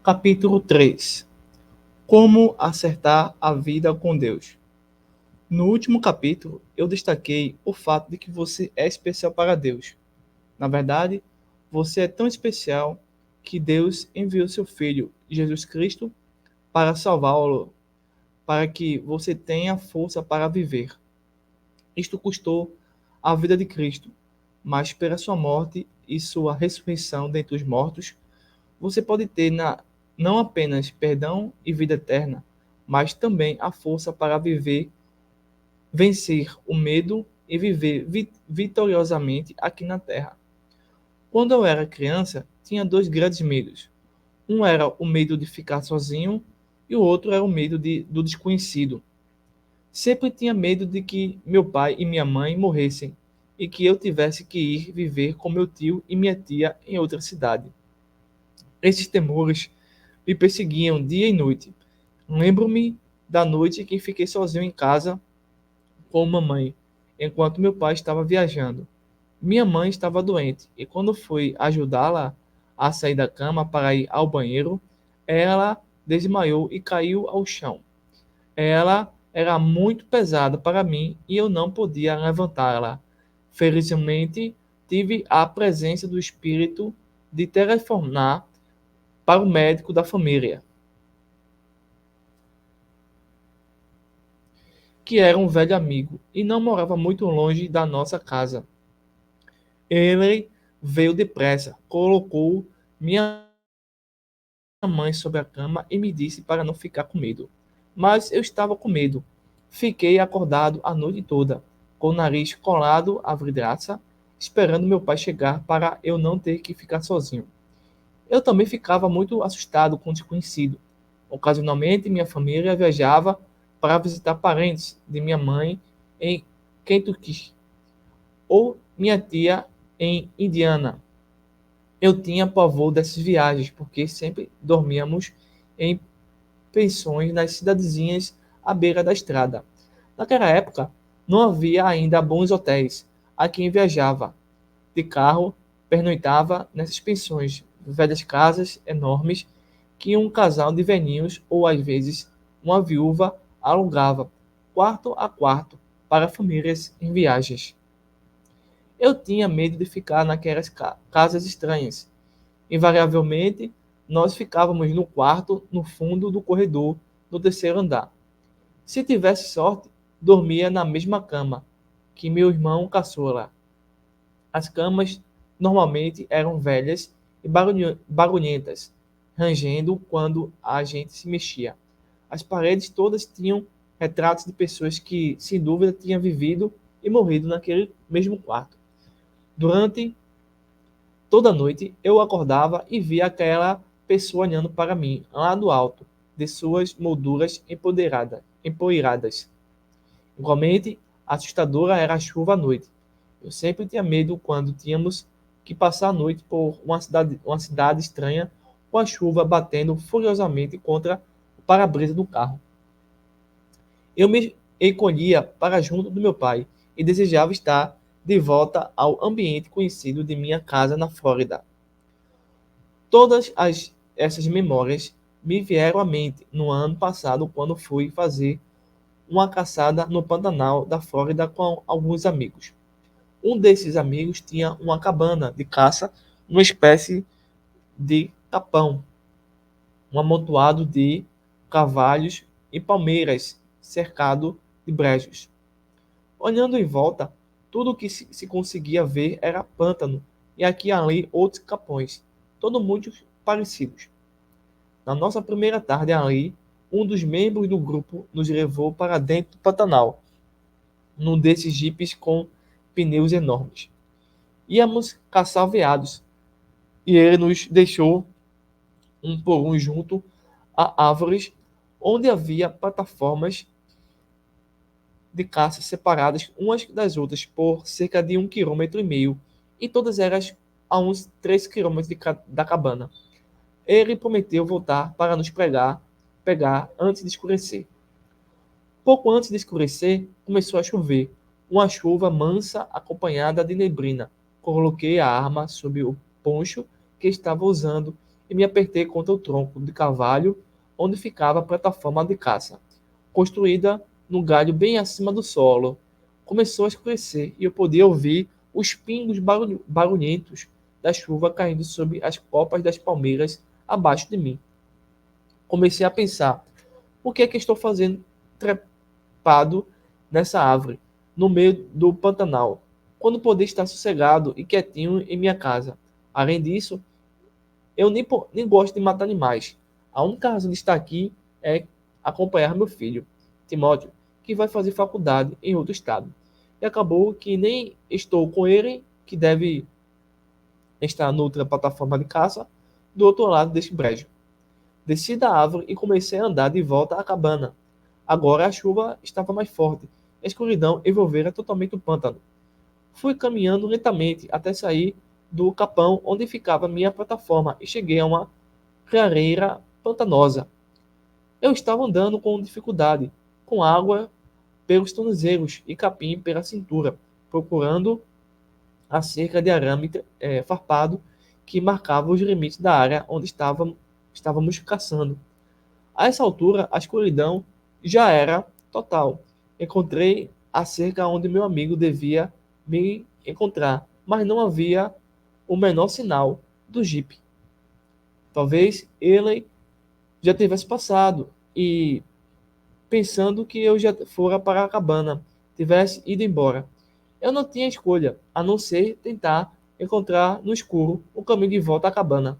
Capítulo 3. Como acertar a vida com Deus. No último capítulo, eu destaquei o fato de que você é especial para Deus. Na verdade, você é tão especial que Deus enviou seu Filho, Jesus Cristo, para salvá-lo, para que você tenha força para viver. Isto custou a vida de Cristo, mas pela sua morte e sua ressurreição dentre os mortos, você pode ter não apenas perdão e vida eterna, mas também a força para viver, vencer o medo e viver vitoriosamente aqui na Terra. Quando eu era criança, tinha dois grandes medos. Um era o medo de ficar sozinho e o outro era o medo do desconhecido. Sempre tinha medo de que meu pai e minha mãe morressem e que eu tivesse que ir viver com meu tio e minha tia em outra cidade. Esses temores me perseguiam dia e noite. Lembro-me da noite em que fiquei sozinho em casa com mamãe, enquanto meu pai estava viajando. Minha mãe estava doente e quando fui ajudá-la a sair da cama para ir ao banheiro, ela desmaiou e caiu ao chão. Ela era muito pesada para mim e eu não podia levantá-la. Felizmente, tive a presença do espírito de telefonar para o médico da família, que era um velho amigo e não morava muito longe da nossa casa. Ele veio depressa, colocou minha mãe sobre a cama e me disse para não ficar com medo. Mas eu estava com medo. Fiquei acordado a noite toda, com o nariz colado à vidraça, esperando meu pai chegar para eu não ter que ficar sozinho. Eu também ficava muito assustado com o desconhecido. Ocasionalmente, minha família viajava para visitar parentes de minha mãe em Kentucky ou minha tia em Indiana. Eu tinha pavor dessas viagens, porque sempre dormíamos em pensões nas cidadezinhas à beira da estrada. Naquela época, não havia ainda bons hotéis. A quem viajava de carro pernoitava nessas pensões, velhas casas enormes que um casal de velhinhos ou às vezes uma viúva alugava, quarto a quarto, para famílias em viagens. Eu tinha medo de ficar naquelas casas estranhas. Invariavelmente, nós ficávamos no quarto no fundo do corredor do terceiro andar. Se tivesse sorte, dormia na mesma cama que meu irmão caçula. As camas normalmente eram velhas e barulhentas, rangendo quando a gente se mexia. As paredes todas tinham retratos de pessoas que, sem dúvida, tinham vivido e morrido naquele mesmo quarto. Durante toda noite eu acordava e via aquela pessoa olhando para mim, lá do alto, de suas molduras empoeiradas. Igualmente, assustadora era a chuva à noite. Eu sempre tinha medo quando tínhamos que passar a noite por uma cidade estranha com a chuva batendo furiosamente contra o para-brisa do carro. Eu me encolhia para junto do meu pai e desejava estar de volta ao ambiente conhecido de minha casa na Flórida. Essas memórias me vieram à mente no ano passado quando fui fazer uma caçada no Pantanal da Flórida com alguns amigos. Um desses amigos tinha uma cabana de caça, uma espécie de capão, um amontoado de carvalhos e palmeiras cercado de brejos. Olhando em volta, tudo o que se conseguia ver era pântano e aqui e ali outros capões, todos muito parecidos. Na nossa primeira tarde ali, um dos membros do grupo nos levou para dentro do Pantanal, num desses jipes com pneus enormes. Íamos caçar veados e ele nos deixou um por um junto a árvores onde havia plataformas de caça separadas umas das outras por cerca de 1,5 km e todas elas a uns 3 km da cabana. Ele prometeu voltar para nos pegar antes de escurecer. Pouco antes de escurecer, começou a chover. Uma chuva mansa acompanhada de neblina. Coloquei a arma sob o poncho que estava usando e me apertei contra o tronco de carvalho onde ficava a plataforma de caça, construída no galho bem acima do solo. Começou a escurecer e eu podia ouvir os pingos barulhentos da chuva caindo sobre as copas das palmeiras abaixo de mim. Comecei a pensar: o que é que estou fazendo trepado nessa árvore, no meio do Pantanal, quando poder estar sossegado e quietinho em minha casa? Além disso, eu nem gosto de matar animais. A única razão de estar aqui é acompanhar meu filho, Timóteo, que vai fazer faculdade em outro estado. E acabou que nem estou com ele, que deve estar noutra plataforma de caça, do outro lado deste brejo. Desci da árvore e comecei a andar de volta à cabana. Agora a chuva estava mais forte. A escuridão envolvera totalmente o pântano. Fui caminhando lentamente até sair do capão onde ficava minha plataforma e cheguei a uma clareira pantanosa. Eu estava andando com dificuldade, com água pelos tornozelos e capim pela cintura, procurando a cerca de arame farpado que marcava os limites da área onde estávamos caçando. A essa altura, a escuridão já era total. Encontrei a cerca onde meu amigo devia me encontrar, mas não havia o menor sinal do jipe. Talvez ele já tivesse passado e, pensando que eu já fora para a cabana, tivesse ido embora. Eu não tinha escolha, a não ser tentar encontrar no escuro o caminho de volta à cabana.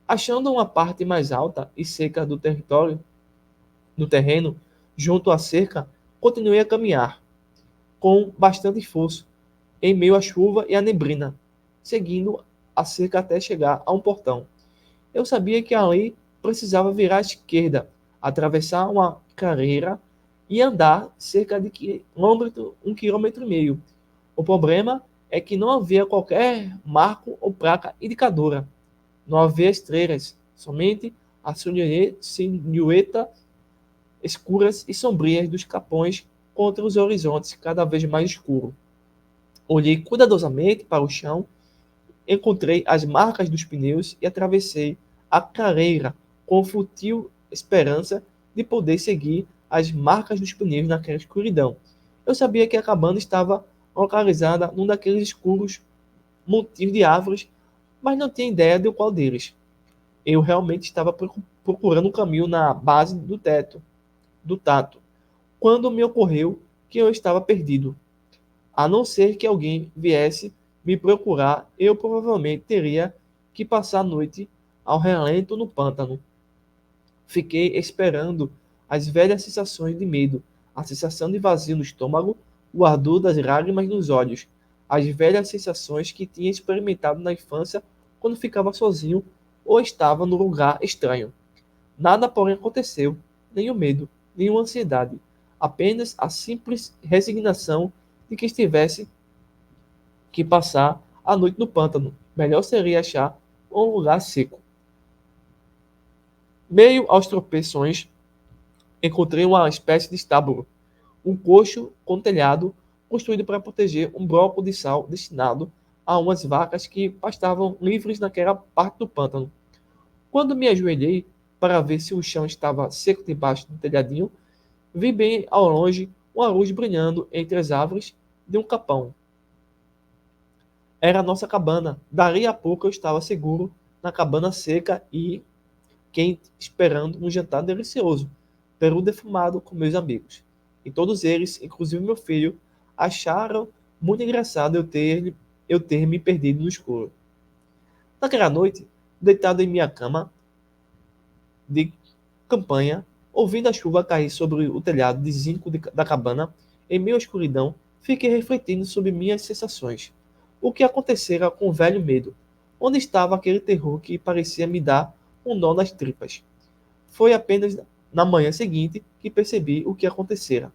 Achando uma parte mais alta e seca do terreno, junto à cerca, continuei a caminhar, com bastante esforço, em meio à chuva e à neblina, seguindo a cerca até chegar a um portão. Eu sabia que ali precisava virar à esquerda, atravessar uma clareira e andar cerca de um quilômetro e meio. O problema é que não havia qualquer marco ou placa indicadora. Não havia estrelas, somente a silhueta escuras e sombrias dos capões contra os horizontes cada vez mais escuros. Olhei cuidadosamente para o chão, encontrei as marcas dos pneus e atravessei a clareira com fútil esperança de poder seguir as marcas dos pneus naquela escuridão. Eu sabia que a cabana estava localizada num daqueles escuros montinhos de árvores, mas não tinha ideia de qual deles. Eu realmente estava procurando um caminho na base do tato, quando me ocorreu que eu estava perdido. A não ser que alguém viesse me procurar, eu provavelmente teria que passar a noite ao relento no pântano. Fiquei esperando as velhas sensações de medo, a sensação de vazio no estômago, o ardor das lágrimas nos olhos, as velhas sensações que tinha experimentado na infância quando ficava sozinho ou estava num lugar estranho. Nada, porém, aconteceu, nem o medo, nem a ansiedade, apenas a simples resignação de que estivesse que passar a noite no pântano. Melhor seria achar um lugar seco. Meio aos tropeções, encontrei uma espécie de estábulo, um coxo com telhado construído para proteger um bloco de sal destinado a umas vacas que pastavam livres naquela parte do pântano. Quando me ajoelhei para ver se o chão estava seco debaixo do telhadinho, vi bem ao longe uma luz brilhando entre as árvores de um capão. Era a nossa cabana. Dali a pouco eu estava seguro na cabana seca e quente, esperando um jantar delicioso, peru defumado com meus amigos. E todos eles, inclusive meu filho, acharam muito engraçado eu ter me perdido no escuro. Naquela noite, deitado em minha cama de campanha, ouvindo a chuva cair sobre o telhado de zinco da cabana, em meio à escuridão, fiquei refletindo sobre minhas sensações. O que acontecera com o velho medo? Onde estava aquele terror que parecia me dar um nó nas tripas? Foi apenas na manhã seguinte que percebi o que acontecera.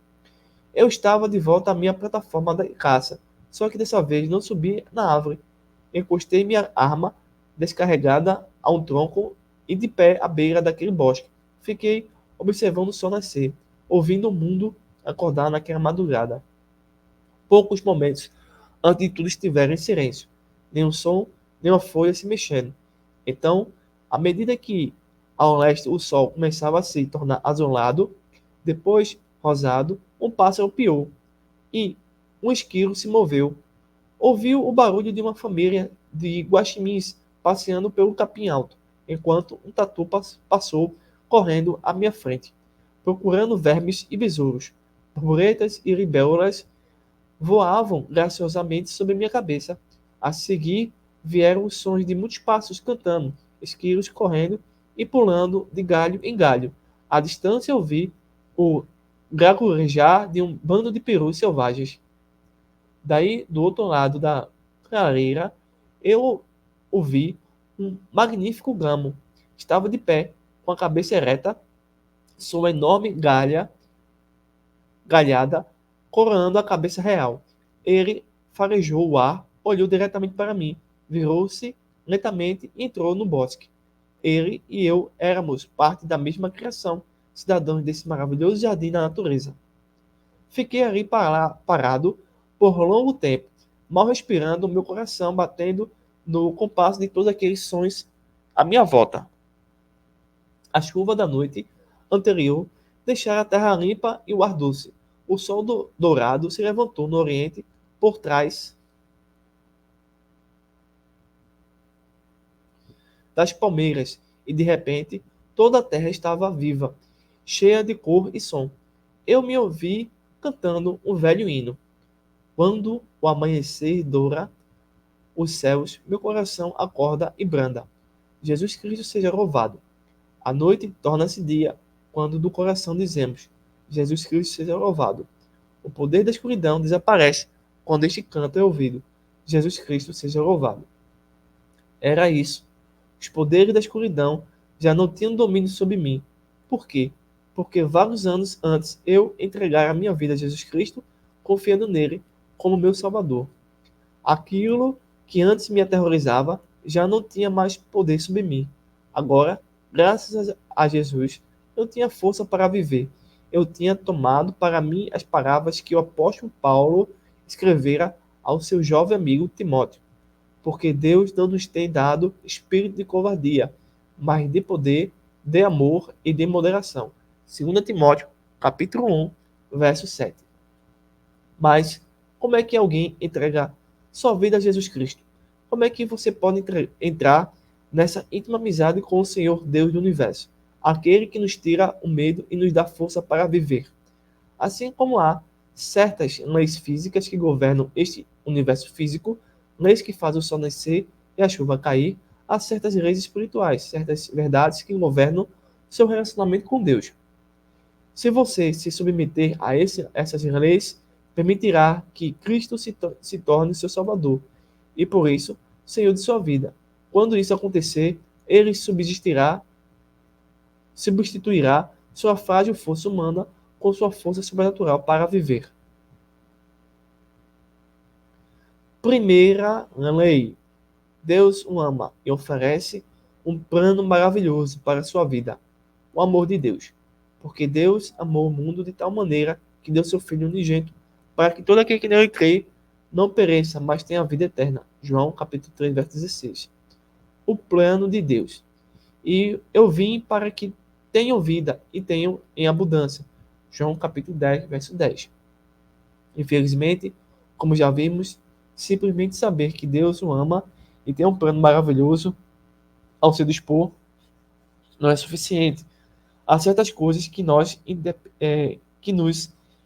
Eu estava de volta à minha plataforma de caça, só que dessa vez não subi na árvore. Encostei minha arma descarregada a um tronco e de pé à beira daquele bosque. Fiquei observando o sol nascer, ouvindo o mundo acordar naquela madrugada. Poucos momentos antes de tudo estiver em silêncio. Nem um som, nem uma folha se mexendo. Então, à medida que ao leste o sol começava a se tornar azulado, depois rosado, um pássaro piou e um esquilo se moveu. Ouviu o barulho de uma família de guaximins passeando pelo capim alto, enquanto um tatu passou correndo à minha frente, procurando vermes e besouros. Borboletas e libélulas voavam graciosamente sobre minha cabeça. A seguir vieram os sons de muitos pássaros cantando, esquilos correndo e pulando de galho em galho. À distância ouvi o graguejar de um bando de perus selvagens. Daí, do outro lado da clareira, eu ouvi um magnífico gamo. Estava de pé, com a cabeça ereta, sua enorme galhada coroando a cabeça real. Ele farejou o ar, olhou diretamente para mim, virou-se lentamente e entrou no bosque. Ele e eu éramos parte da mesma criação, cidadãos desse maravilhoso jardim da natureza. Fiquei ali parado por longo tempo, mal respirando, meu coração batendo no compasso de todos aqueles sons à minha volta. A chuva da noite anterior deixara a terra limpa e o ar doce. O sol dourado se levantou no oriente por trás das palmeiras e, de repente, toda a terra estava viva, cheia de cor e som. Eu me ouvi cantando um velho hino. Quando o amanhecer doura os céus, meu coração acorda e branda. Jesus Cristo seja louvado. A noite torna-se dia, quando do coração dizemos: Jesus Cristo seja louvado. O poder da escuridão desaparece quando este canto é ouvido: Jesus Cristo seja louvado. Era isso. Os poderes da escuridão já não tinham domínio sobre mim. Por quê? Porque vários anos antes eu entregara a minha vida a Jesus Cristo, confiando nele como meu Salvador. Aquilo que antes me aterrorizava já não tinha mais poder sobre mim. Agora, graças a Jesus, eu tinha força para viver. Eu tinha tomado para mim as palavras que o apóstolo Paulo escrevera ao seu jovem amigo Timóteo. Porque Deus não nos tem dado espírito de covardia, mas de poder, de amor e de moderação. 2 Timóteo, capítulo 1, verso 7. Mas como é que alguém entrega sua vida a Jesus Cristo? Como é que você pode entrar nessa íntima amizade com o Senhor Deus do universo, aquele que nos tira o medo e nos dá força para viver? Assim como há certas leis físicas que governam este universo físico, leis que fazem o sol nascer e a chuva cair, há certas leis espirituais, certas verdades que governam seu relacionamento com Deus. Se você se submeter a essas leis, permitirá que Cristo se torne seu Salvador e, por isso, Senhor de sua vida. Quando isso acontecer, ele substituirá sua frágil força humana com sua força sobrenatural para viver. Primeira lei. Deus o ama e oferece um plano maravilhoso para a sua vida. O amor de Deus. Porque Deus amou o mundo de tal maneira que deu seu Filho unigênito, para que todo aquele que nele crê não pereça, mas tenha a vida eterna. João capítulo 3, verso 16. O plano de Deus. E eu vim para que tenham vida e tenham em abundância. João capítulo 10, verso 10. Infelizmente, como já vimos, simplesmente saber que Deus o ama e tem um plano maravilhoso ao se dispor não é suficiente. Há certas coisas que nos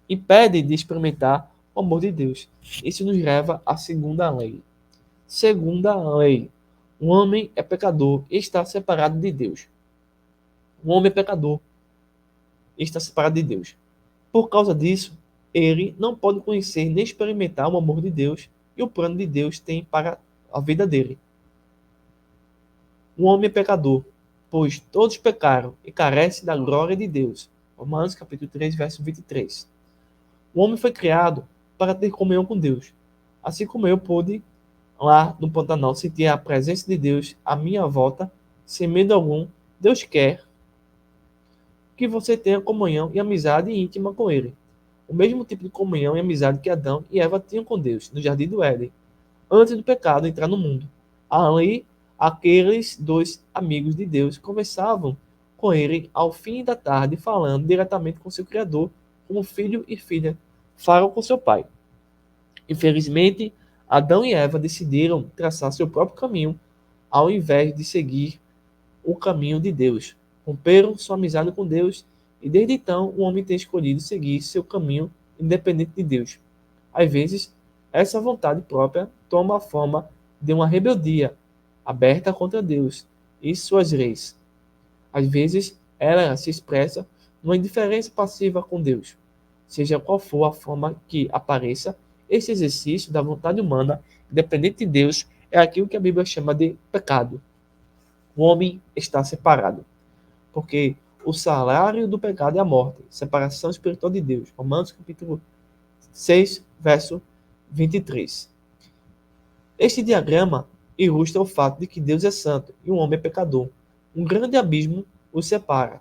impedem de experimentar o amor de Deus. Isso nos leva à segunda lei. Segunda lei. O homem é pecador e está separado de Deus. O homem é pecador e está separado de Deus. Por causa disso, ele não pode conhecer nem experimentar o amor de Deus e o plano de Deus tem para a vida dele. O homem é pecador, pois todos pecaram e carecem da glória de Deus. Romanos capítulo 3, verso 23. O homem foi criado para ter comunhão com Deus. Assim como eu pude, lá no Pantanal, sentir a presença de Deus à minha volta, sem medo algum, Deus quer que você tenha comunhão e amizade íntima com Ele. O mesmo tipo de comunhão e amizade que Adão e Eva tinham com Deus, no jardim do Éden, antes do pecado entrar no mundo. Ali, Aqueles dois amigos de Deus conversavam com ele ao fim da tarde, falando diretamente com seu Criador, como filho e filha falam com seu pai. Infelizmente, Adão e Eva decidiram traçar seu próprio caminho, ao invés de seguir o caminho de Deus. Romperam sua amizade com Deus e desde então o homem tem escolhido seguir seu caminho independente de Deus. Às vezes, essa vontade própria toma a forma de uma rebeldia aberta contra Deus e suas leis. Às vezes, ela se expressa numa indiferença passiva com Deus. Seja qual for a forma que apareça, esse exercício da vontade humana, independente de Deus, é aquilo que a Bíblia chama de pecado. O homem está separado, porque o salário do pecado é a morte, separação espiritual de Deus. Romanos capítulo 6, verso 23. Este diagrama ilustra o fato de que Deus é santo e o homem é pecador. Um grande abismo os separa.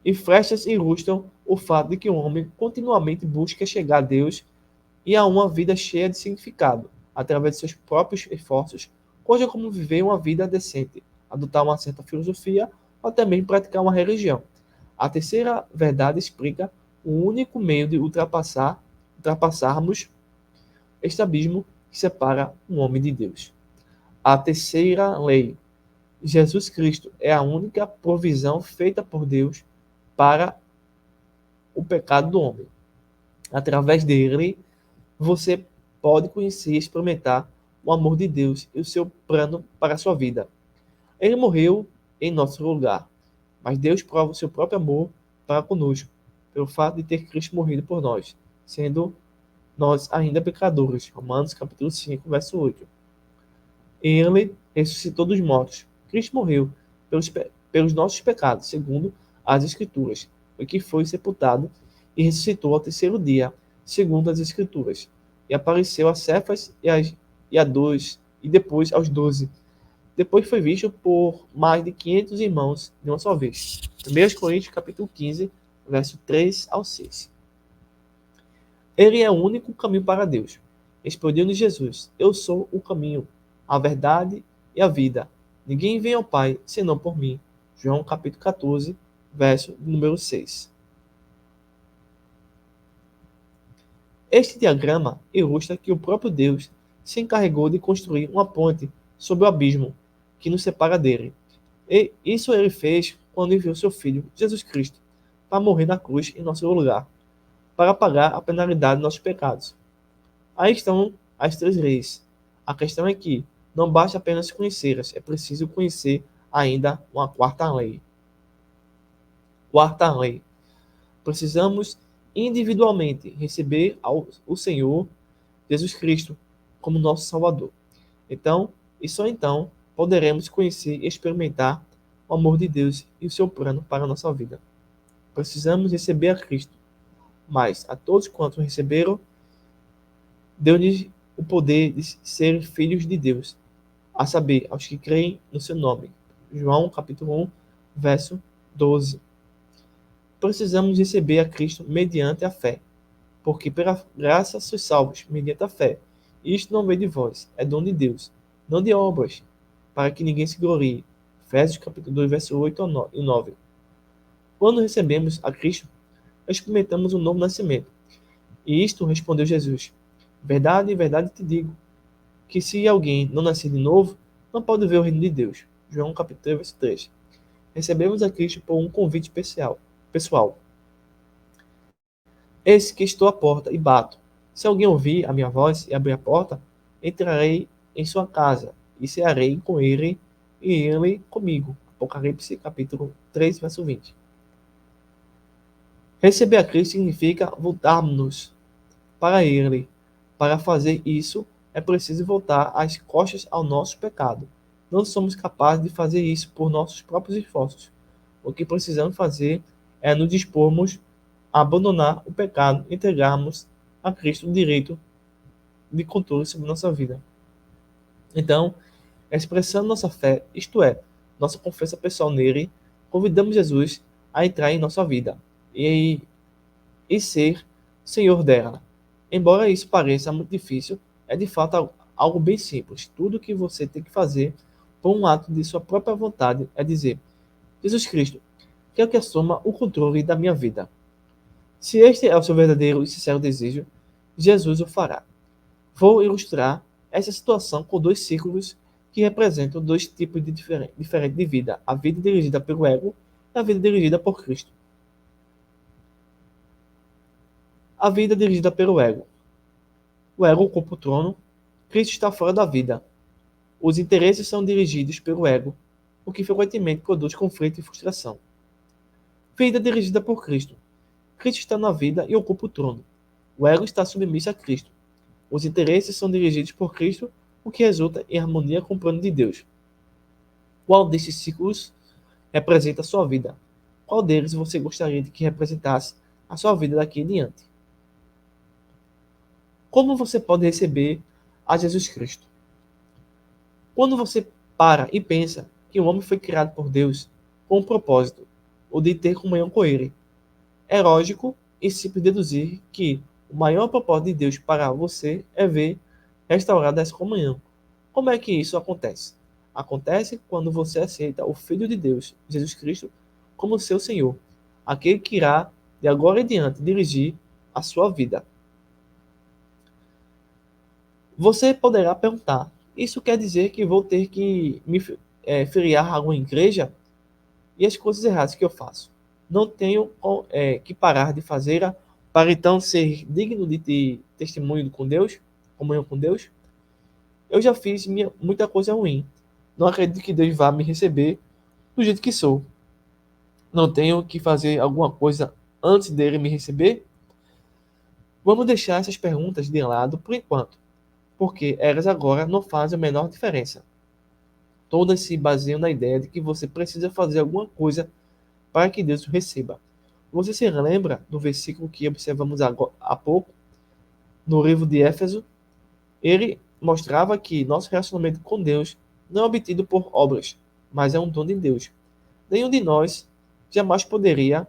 E flechas ilustram o fato de que o homem continuamente busca chegar a Deus e a uma vida cheia de significado, através de seus próprios esforços, coisa como viver uma vida decente, adotar uma certa filosofia ou até mesmo praticar uma religião. A terceira verdade explica o único meio de ultrapassarmos este abismo que separa um homem de Deus. A terceira lei. Jesus Cristo é a única provisão feita por Deus para o pecado do homem. Através dele, você pode conhecer e experimentar o amor de Deus e o seu plano para a sua vida. Ele morreu em nosso lugar, mas Deus prova o seu próprio amor para conosco, pelo fato de ter Cristo morrido por nós, sendo nós ainda pecadores. Romanos capítulo 5, verso 8. Ele ressuscitou dos mortos. Cristo morreu pelos nossos pecados, segundo as Escrituras, o que foi sepultado e ressuscitou ao terceiro dia, segundo as Escrituras, e apareceu a Cefas e a dois, e depois aos 12. Depois foi visto por mais de 500 irmãos de uma só vez. 1 Coríntios capítulo 15, verso 3 ao 6. Ele é o único caminho para Deus. Respondeu-lhe Jesus: Eu sou o caminho, a verdade e a vida. Ninguém vem ao Pai senão por mim. João capítulo 14, verso número 6. Este diagrama ilustra que o próprio Deus se encarregou de construir uma ponte sobre o abismo que nos separa dele. E isso ele fez quando enviou seu Filho, Jesus Cristo, para morrer na cruz em nosso lugar, para pagar a penalidade dos nossos pecados. Aí estão as três leis. A questão é que não basta apenas conhecê-las, é preciso conhecer ainda uma quarta lei. Quarta lei. Precisamos individualmente receber o Senhor Jesus Cristo como nosso Salvador. Então, e só então, poderemos conhecer e experimentar o amor de Deus e o seu plano para a nossa vida. Precisamos receber a Cristo, mas a todos quantos receberam, deu-lhes o poder de ser filhos de Deus, a saber, aos que creem no seu nome. João capítulo 1, verso 12. Precisamos receber a Cristo mediante a fé, porque pela graça sois salvos mediante a fé. Isto não vem de vós, é dom de Deus, não de obras, para que ninguém se glorie. Efésios capítulo 2, verso 8 e 9. Quando recebemos a Cristo, experimentamos um novo nascimento. E isto respondeu Jesus: Verdade, verdade te digo, que se alguém não nascer de novo, não pode ver o reino de Deus. João capítulo 3, verso 3. Recebemos a Cristo por um convite pessoal. Eis que estou à porta e bato. Se alguém ouvir a minha voz e abrir a porta, entrarei em sua casa e cearei com ele e ele comigo. Apocalipse capítulo 3, verso 20. Receber a Cristo significa voltarmos para ele. Para fazer isso, é preciso voltar as costas ao nosso pecado. Não somos capazes de fazer isso por nossos próprios esforços. O que precisamos fazer é nos dispormos a abandonar o pecado e entregarmos a Cristo o direito de controle sobre nossa vida. Então, expressando nossa fé, isto é, nossa confiança pessoal nele, convidamos Jesus a entrar em nossa vida e ser Senhor dela. Embora isso pareça muito difícil, é de fato algo bem simples. Tudo que você tem que fazer por um ato de sua própria vontade é dizer: Jesus Cristo, quero que assuma o controle da minha vida. Se este é o seu verdadeiro e sincero desejo, Jesus o fará. Vou ilustrar essa situação com dois círculos que representam dois tipos de diferentes de vida: a vida dirigida pelo ego e a vida dirigida por Cristo. A vida dirigida pelo ego. O ego ocupa o trono, Cristo está fora da vida. Os interesses são dirigidos pelo ego, o que frequentemente produz conflito e frustração. Vida dirigida por Cristo. Cristo está na vida e ocupa o trono. O ego está submisso a Cristo. Os interesses são dirigidos por Cristo, o que resulta em harmonia com o plano de Deus. Qual desses ciclos representa a sua vida? Qual deles você gostaria de que representasse a sua vida daqui em diante? Como você pode receber a Jesus Cristo? Quando você para e pensa que o homem foi criado por Deus com um propósito, o de ter comunhão com Ele, é lógico e simples deduzir que o maior propósito de Deus para você é ver restaurada essa comunhão. Como é que isso acontece? Acontece quando você aceita o Filho de Deus, Jesus Cristo, como seu Senhor, aquele que irá, de agora em diante, dirigir a sua vida. Você poderá perguntar: isso quer dizer que vou ter que me filiar a alguma igreja? E as coisas erradas que eu faço? Não tenho que parar de fazer para então ser digno de ter testemunho com Deus, comunhão com Deus? Eu já fiz muita coisa ruim. Não acredito que Deus vá me receber do jeito que sou. Não tenho que fazer alguma coisa antes dele me receber? Vamos deixar essas perguntas de lado por enquanto, porque elas agora não fazem a menor diferença. Todas se baseiam na ideia de que você precisa fazer alguma coisa para que Deus o receba. Você se lembra do versículo que observamos há pouco, no livro de Éfeso? Ele mostrava que nosso relacionamento com Deus não é obtido por obras, mas é um dom de Deus. Nenhum de nós jamais poderia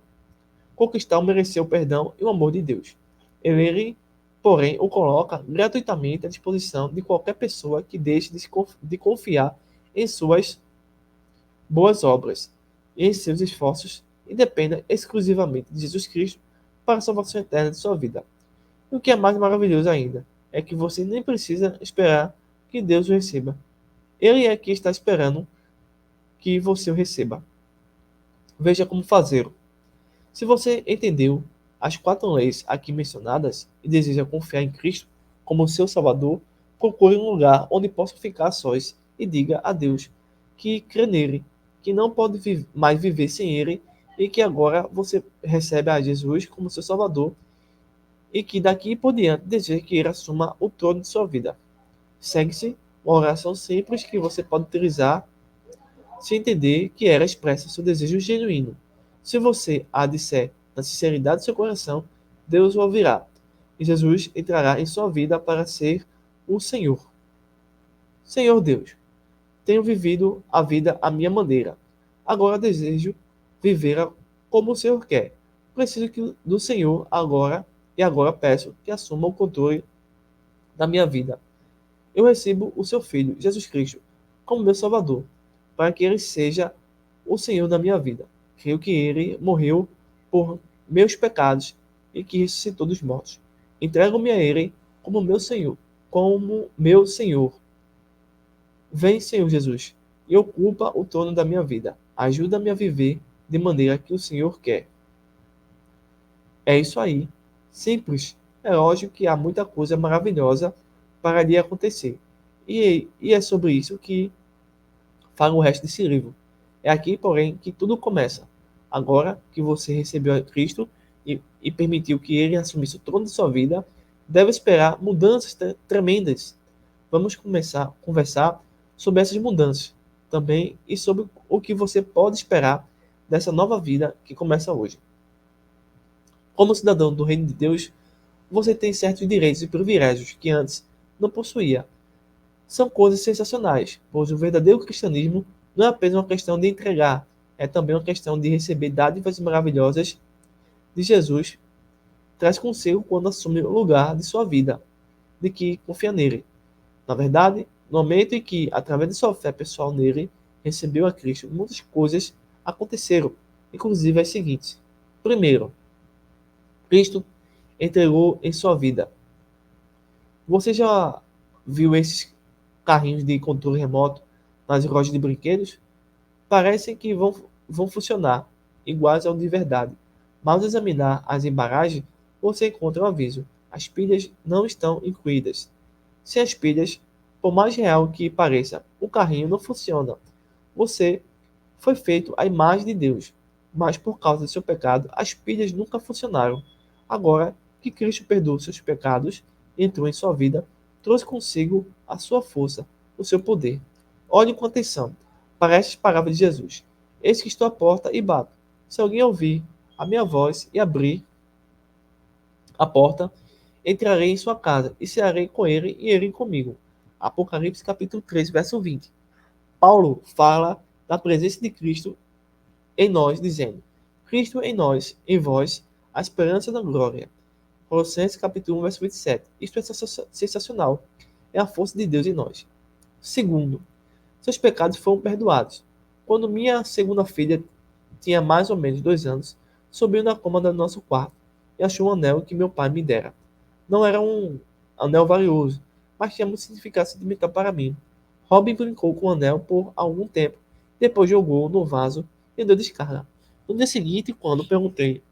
conquistar ou merecer o perdão e o amor de Deus. Ele, porém, o coloca gratuitamente à disposição de qualquer pessoa que deixe de confiar em suas boas obras e em seus esforços e dependa exclusivamente de Jesus Cristo para a salvação eterna de sua vida. E o que é mais maravilhoso ainda é que você nem precisa esperar que Deus o receba. Ele é que está esperando que você o receba. Veja como fazê-lo. Se você entendeu as 4 leis aqui mencionadas e deseja confiar em Cristo como seu Salvador, procure um lugar onde possa ficar sós e diga a Deus que crê nele, que não pode mais viver sem ele e que agora você recebe a Jesus como seu Salvador e que daqui por diante deseja que ele assuma o trono de sua vida. Segue-se uma oração simples que você pode utilizar se entender que ela expressa seu desejo genuíno. Se você a disser na sinceridade do seu coração, Deus o ouvirá e Jesus entrará em sua vida para ser o Senhor. Senhor Deus, tenho vivido a vida à minha maneira. Agora desejo vivê-la como o Senhor quer. Preciso do Senhor agora e agora peço que assuma o controle da minha vida. Eu recebo o seu Filho, Jesus Cristo, como meu Salvador, para que ele seja o Senhor da minha vida. Creio que ele morreu por meus pecados e que ressuscitou dos mortos. Entrego-me a ele como meu Senhor, como meu Senhor. Vem, Senhor Jesus, e ocupa o trono da minha vida. Ajuda-me a viver de maneira que o Senhor quer. É isso aí. Simples. É lógico que há muita coisa maravilhosa para lhe acontecer. E é sobre isso que fala o resto desse livro. É aqui, porém, que tudo começa. Agora que você recebeu a Cristo e permitiu que ele assumisse o trono de sua vida, deve esperar mudanças tremendas. Vamos começar a conversar sobre essas mudanças também e sobre o que você pode esperar dessa nova vida que começa hoje. Como cidadão do Reino de Deus, você tem certos direitos e privilégios que antes não possuía. São coisas sensacionais, pois o verdadeiro cristianismo não é apenas uma questão de entregar, é também uma questão de receber dádivas maravilhosas de Jesus, traz consigo quando assume o lugar de sua vida. de que confia nele. Na verdade, no momento em que, através de sua fé pessoal nele, recebeu a Cristo, muitas coisas aconteceram, inclusive as seguintes. Primeiro, Cristo entregou em sua vida. Você já viu esses carrinhos de controle remoto nas lojas de brinquedos? Parecem que vão funcionar, iguais ao de verdade. Mas ao examinar as embalagens, você encontra um aviso. As pilhas não estão incluídas. Sem as pilhas, por mais real que pareça, o carrinho não funciona. Você foi feito à imagem de Deus, mas por causa do seu pecado, as pilhas nunca funcionaram. Agora que Cristo perdoou seus pecados, entrou em sua vida, trouxe consigo a sua força, o seu poder. Olhe com atenção para estas palavras de Jesus. Eis que estou à porta e bato. Se alguém ouvir a minha voz e abrir a porta, entrarei em sua casa e cearei com ele e ele comigo. Apocalipse capítulo 3, verso 20. Paulo fala da presença de Cristo em nós, dizendo: Cristo em nós, em vós, a esperança da glória. Colossenses capítulo 1, verso 27. Isto é sensacional. É a força de Deus em nós. Segundo, seus pecados foram perdoados. Quando minha segunda filha tinha mais ou menos 2 anos, subiu na cômoda do nosso quarto e achou um anel que meu pai me dera. Não era um anel valioso, mas tinha muito significado sentimental para mim. Robin brincou com o anel por algum tempo, depois jogou no vaso e deu descarga. No dia seguinte, quando perguntei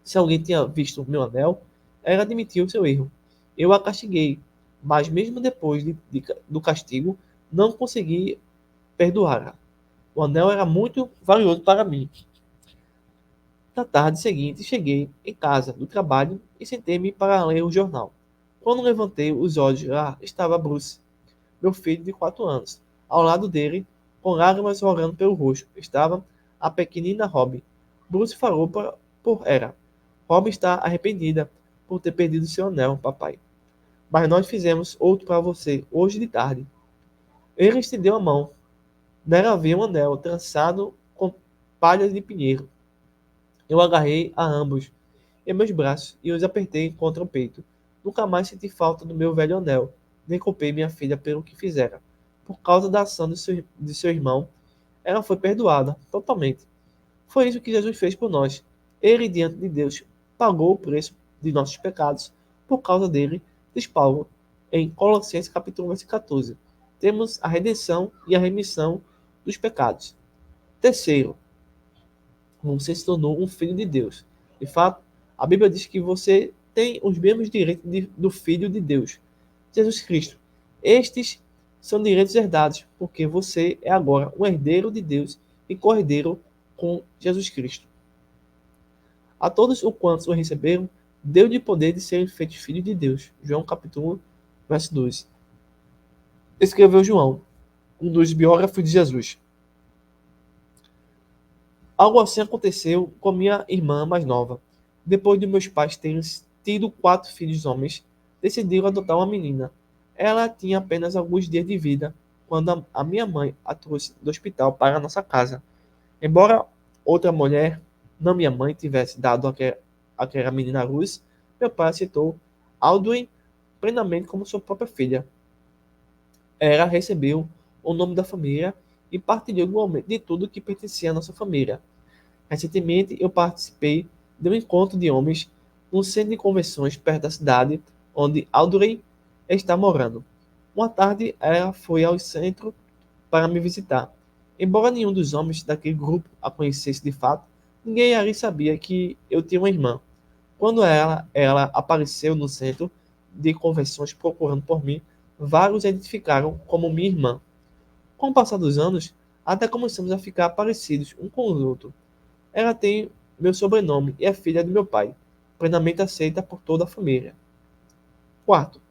se alguém tinha visto meu anel, ela admitiu seu erro. Eu a castiguei, mas mesmo depois do castigo, não consegui perdoá-la. O anel era muito valioso para mim. Na tarde seguinte, cheguei em casa do trabalho e sentei-me para ler o jornal. Quando levantei os olhos, lá estava Bruce, meu filho de 4 anos. Ao lado dele, com lágrimas rolando pelo rosto, estava a pequenina Robin. Bruce falou por Era. Robin está arrependida por ter perdido seu anel, papai. Mas nós fizemos outro para você, hoje de tarde. Ele estendeu a mão. Nela havia um anel trançado com palhas de pinheiro. Eu agarrei a ambos em meus braços e os apertei contra o peito. Nunca mais senti falta do meu velho anel, nem culpei minha filha pelo que fizera. Por causa da ação de seu irmão, ela foi perdoada totalmente. Foi isso que Jesus fez por nós. Ele, diante de Deus, pagou o preço de nossos pecados por causa dele, diz Paulo, em Colossenses capítulo 1, verso 14. Temos a redenção e a remissão dos pecados. Terceiro, você se tornou um filho de Deus. De fato, a Bíblia diz que você tem os mesmos direitos do Filho de Deus, Jesus Cristo. Estes são direitos herdados, porque você é agora um herdeiro de Deus e cordeiro com Jesus Cristo. A todos os quantos o receberam, deu-lhe poder de serem feitos filhos de Deus. João capítulo 1, verso 2. Escreveu João, um dos biógrafos de Jesus. Algo assim aconteceu com minha irmã mais nova. Depois de meus pais terem tido 4 filhos homens, decidiram adotar uma menina. Ela tinha apenas alguns dias de vida quando a minha mãe a trouxe do hospital para a nossa casa. Embora outra mulher, não minha mãe, tivesse dado aquela menina à luz, meu pai aceitou Aldwin plenamente como sua própria filha. Ela recebeu o nome da família e partilhou igualmente de tudo que pertencia à nossa família. Recentemente, eu participei de um encontro de homens num centro de convenções perto da cidade onde Audrey está morando. Uma tarde, ela foi ao centro para me visitar. Embora nenhum dos homens daquele grupo a conhecesse de fato, ninguém ali sabia que eu tinha uma irmã. Quando ela apareceu no centro de convenções procurando por mim, vários a identificaram como minha irmã. Com o passar dos anos, até começamos a ficar parecidos um com o outro. Ela tem meu sobrenome e é filha de meu pai, plenamente aceita por toda a família. Quarto,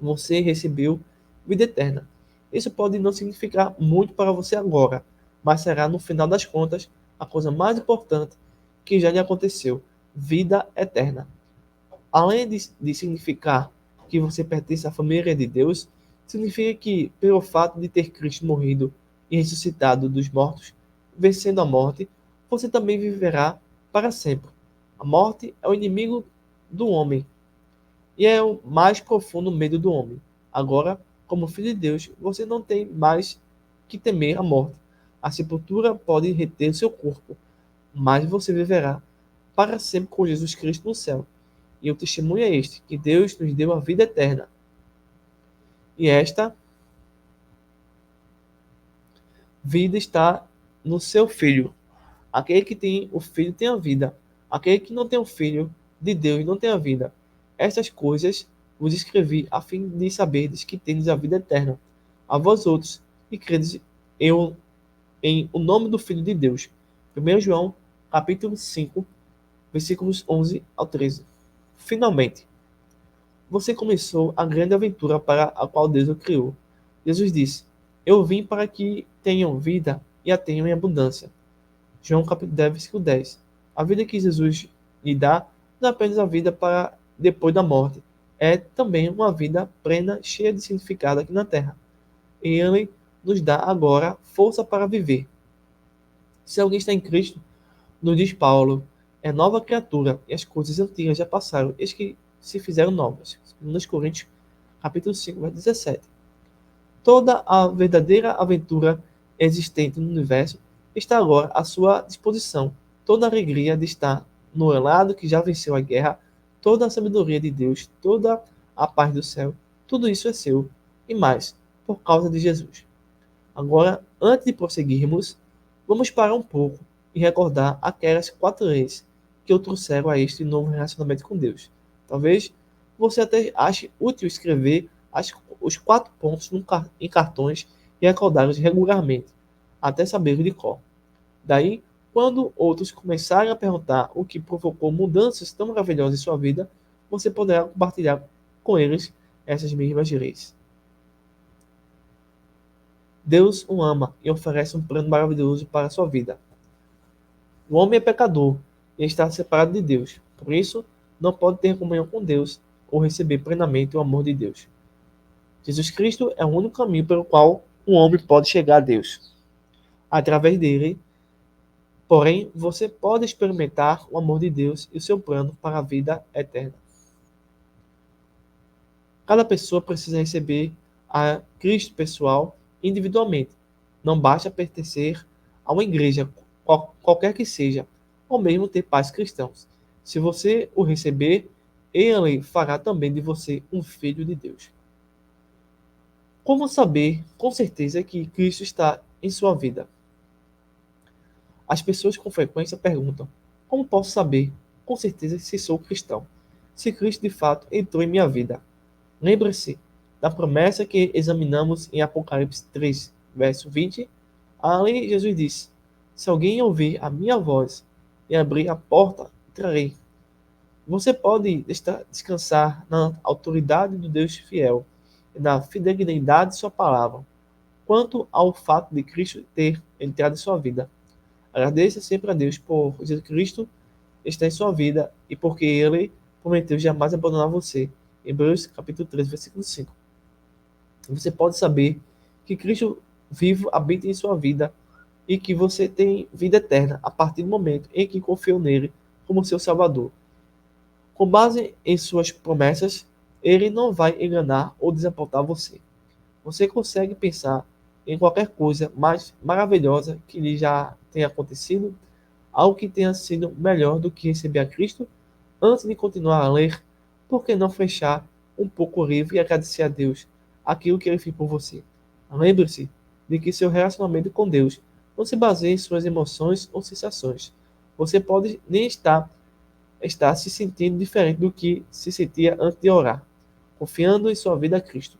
você recebeu vida eterna. Isso pode não significar muito para você agora, mas será no final das contas a coisa mais importante que já lhe aconteceu: vida eterna. Além de significar que você pertence à família de Deus, significa que, pelo fato de ter Cristo morrido e ressuscitado dos mortos, vencendo a morte, você também viverá para sempre. A morte é o inimigo do homem e é o mais profundo medo do homem. Agora, como filho de Deus, você não tem mais que temer a morte. A sepultura pode reter o seu corpo, mas você viverá para sempre com Jesus Cristo no céu. E o testemunho é este, que Deus nos deu a vida eterna. E esta vida está no seu Filho. Aquele que tem o Filho tem a vida. Aquele que não tem o Filho de Deus não tem a vida. Estas coisas vos escrevi a fim de saberdes que tendes a vida eterna. A vós outros, e credes eu em o nome do Filho de Deus. 1 João, capítulo 5, versículos 11 ao 13. Finalmente, você começou a grande aventura para a qual Deus o criou. Jesus disse: Eu vim para que tenham vida e a tenham em abundância. João capítulo 10, versículo 10. A vida que Jesus lhe dá não é apenas a vida para depois da morte, é também uma vida plena, cheia de significado aqui na terra. E Ele nos dá agora força para viver. Se alguém está em Cristo, nos diz Paulo, é nova criatura, e as coisas antigas já passaram, eis que se fizeram novas. 2 Coríntios, capítulo 5, versículo 17. Toda a verdadeira aventura existente no universo está agora à sua disposição. Toda a alegria de estar no lado que já venceu a guerra, toda a sabedoria de Deus, toda a paz do céu, tudo isso é seu, e mais, por causa de Jesus. Agora, antes de prosseguirmos, vamos parar um pouco e recordar aquelas 4 leis que o trouxeram a este novo relacionamento com Deus. Talvez você até ache útil escrever os 4 pontos em cartões e recordá-los regularmente, até saber de cor. Daí, quando outros começarem a perguntar o que provocou mudanças tão maravilhosas em sua vida, você poderá compartilhar com eles essas mesmas leis. Deus o ama e oferece um plano maravilhoso para a sua vida. O homem é pecador e está separado de Deus. Por isso, não pode ter comunhão com Deus ou receber plenamente o amor de Deus. Jesus Cristo é o único caminho pelo qual um homem pode chegar a Deus. Através dele, porém, você pode experimentar o amor de Deus e o seu plano para a vida eterna. Cada pessoa precisa receber a Cristo pessoal individualmente. Não basta pertencer a uma igreja, qualquer que seja, ou mesmo ter pais cristãos. Se você o receber, ele fará também de você um filho de Deus. Como saber com certeza que Cristo está em sua vida? As pessoas com frequência perguntam: como posso saber com certeza se sou cristão? Se Cristo de fato entrou em minha vida? Lembre-se da promessa que examinamos em Apocalipse 3, verso 20. Ali Jesus disse: Se alguém ouvir a minha voz e abrir a porta, entrarei. Você pode descansar na autoridade do Deus fiel e na fidelidade de sua palavra, quanto ao fato de Cristo ter entrado em sua vida. Agradeça sempre a Deus por Jesus Cristo estar em sua vida e porque Ele prometeu jamais abandonar você. Hebreus capítulo 3, versículo 5. Você pode saber que Cristo vivo habita em sua vida e que você tem vida eterna a partir do momento em que confiou nele como seu Salvador. Com base em suas promessas, ele não vai enganar ou desapontar você. Você consegue pensar em qualquer coisa mais maravilhosa que lhe já tenha acontecido, algo que tenha sido melhor do que receber a Cristo? Antes de continuar a ler, por que não fechar um pouco o livro e agradecer a Deus aquilo que ele fez por você? Lembre-se de que seu relacionamento com Deus não se baseia em suas emoções ou sensações. Você pode nem estar se sentindo diferente do que se sentia antes de orar, confiando em sua vida a Cristo.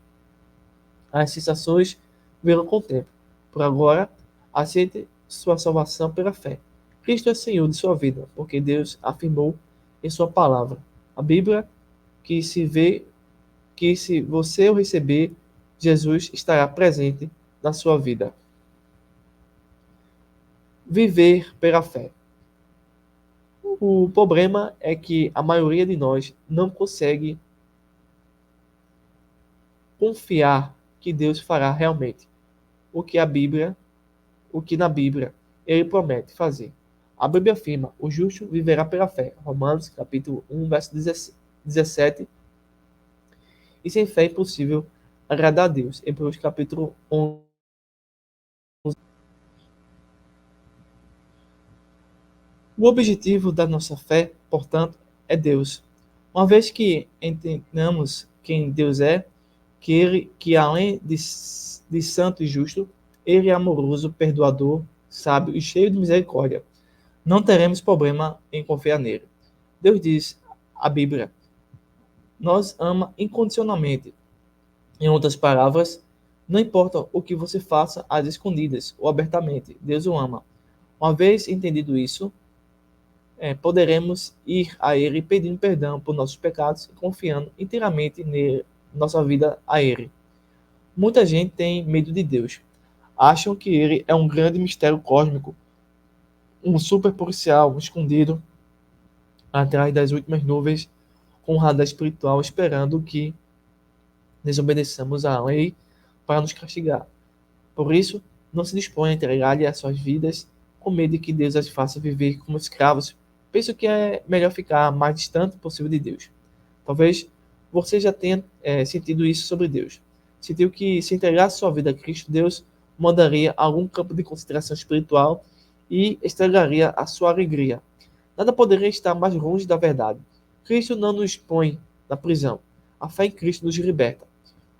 As sensações virão com o tempo. Por agora, aceite sua salvação pela fé. Cristo é Senhor de sua vida, porque Deus afirmou em sua palavra. A Bíblia que se você o receber, Jesus estará presente na sua vida. Viver pela fé. O problema é que a maioria de nós não consegue confiar que Deus fará realmente o que na Bíblia ele promete fazer. A Bíblia afirma: o justo viverá pela fé. Romanos capítulo 1, verso 17 e sem fé é impossível agradar a Deus. Hebreus capítulo 11. O objetivo da nossa fé, portanto, é Deus. Uma vez que entendamos quem Deus é, que além de santo e justo, ele é amoroso, perdoador, sábio e cheio de misericórdia, não teremos problema em confiar nele. Deus diz, a Bíblia, nos ama incondicionalmente. Em outras palavras, não importa o que você faça às escondidas ou abertamente, Deus o ama. Uma vez entendido isso, poderemos ir a Ele pedindo perdão por nossos pecados e confiando inteiramente nele, nossa vida a Ele. Muita gente tem medo de Deus. Acham que Ele é um grande mistério cósmico, um super policial escondido atrás das últimas nuvens com um radar espiritual esperando que desobedeçamos à lei para nos castigar. Por isso, não se dispõe a entregar-lhe as suas vidas com medo de que Deus as faça viver como escravos. Penso que é melhor ficar mais distante possível de Deus. Talvez você já tenha sentido isso sobre Deus. Sentiu que se entregasse sua vida a Cristo, Deus mandaria algum campo de consideração espiritual e estragaria a sua alegria. Nada poderia estar mais longe da verdade. Cristo não nos põe na prisão. A fé em Cristo nos liberta.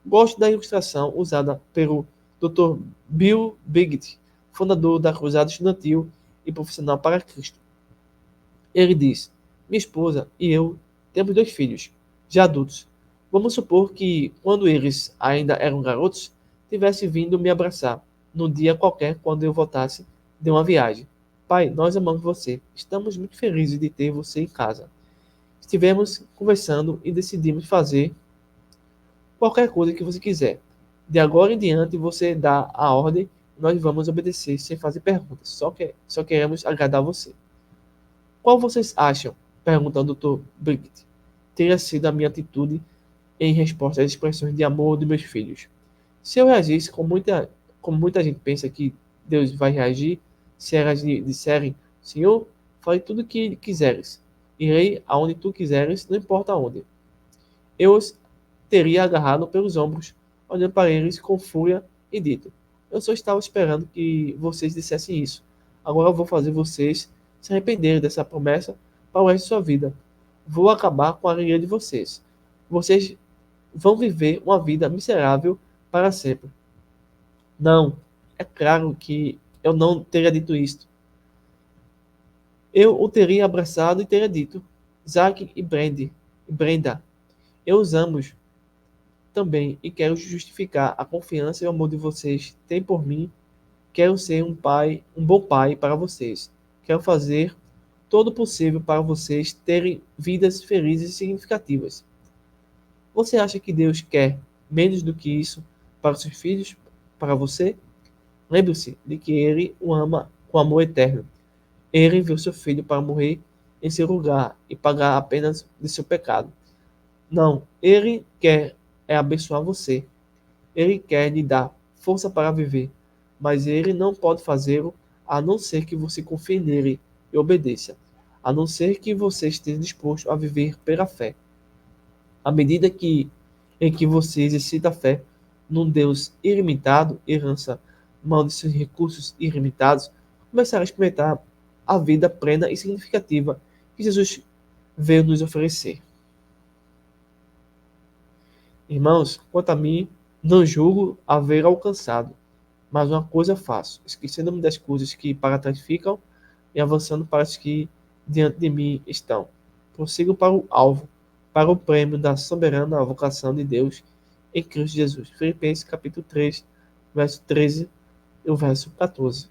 Gosto da ilustração usada pelo Dr. Bill Biggett, fundador da Cruzada Estudantil e Profissional para Cristo. Ele diz: minha esposa e eu temos 2 filhos, já adultos. Vamos supor que, quando eles ainda eram garotos, tivesse vindo me abraçar, num dia qualquer, quando eu voltasse de uma viagem. Pai, nós amamos você. Estamos muito felizes de ter você em casa. Estivemos conversando e decidimos fazer qualquer coisa que você quiser. De agora em diante, você dá a ordem, nós vamos obedecer sem fazer perguntas. Só queremos agradar você. Qual vocês acham? Pergunta o Dr. Brigitte. Teria sido a minha atitude em resposta às expressões de amor de meus filhos. Se eu reagisse como muita gente pensa que Deus vai reagir, se elas disserem, Senhor, fale tudo o que quiseres. Irei aonde tu quiseres, não importa onde. Eu os teria agarrado pelos ombros, olhando para eles com fúria e dito: eu só estava esperando que vocês dissessem isso. Agora eu vou fazer vocês se arrependerem dessa promessa para o resto de sua vida. Vou acabar com a alegria de vocês. Vocês vão viver uma vida miserável para sempre. Não, é claro que eu não teria dito isto. Eu o teria abraçado e teria dito: Zack e Brenda, eu os amo também e quero justificar a confiança e o amor de vocês têm por mim. Quero ser um bom pai para vocês. Quero fazer todo o possível para vocês terem vidas felizes e significativas. Você acha que Deus quer menos do que isso para os seus filhos, para você? Lembre-se de que Ele o ama com amor eterno. Ele enviou seu filho para morrer em seu lugar e pagar apenas de seu pecado. Não, Ele quer abençoar você. Ele quer lhe dar força para viver, mas ele não pode fazê-lo a não ser que você confie nele e obedeça, a não ser que você esteja disposto a viver pela fé. À medida em que você exercita a fé num Deus ilimitado e lança mão de seus recursos ilimitados, começará a experimentar a vida plena e significativa que Jesus veio nos oferecer. Irmãos, quanto a mim, não julgo haver alcançado, mas uma coisa faço, esquecendo-me das coisas que para trás ficam e avançando para as que diante de mim estão. Prossigo para o alvo, para o prêmio da soberana vocação de Deus em Cristo Jesus. Filipenses capítulo 3, verso 13 e o verso 14.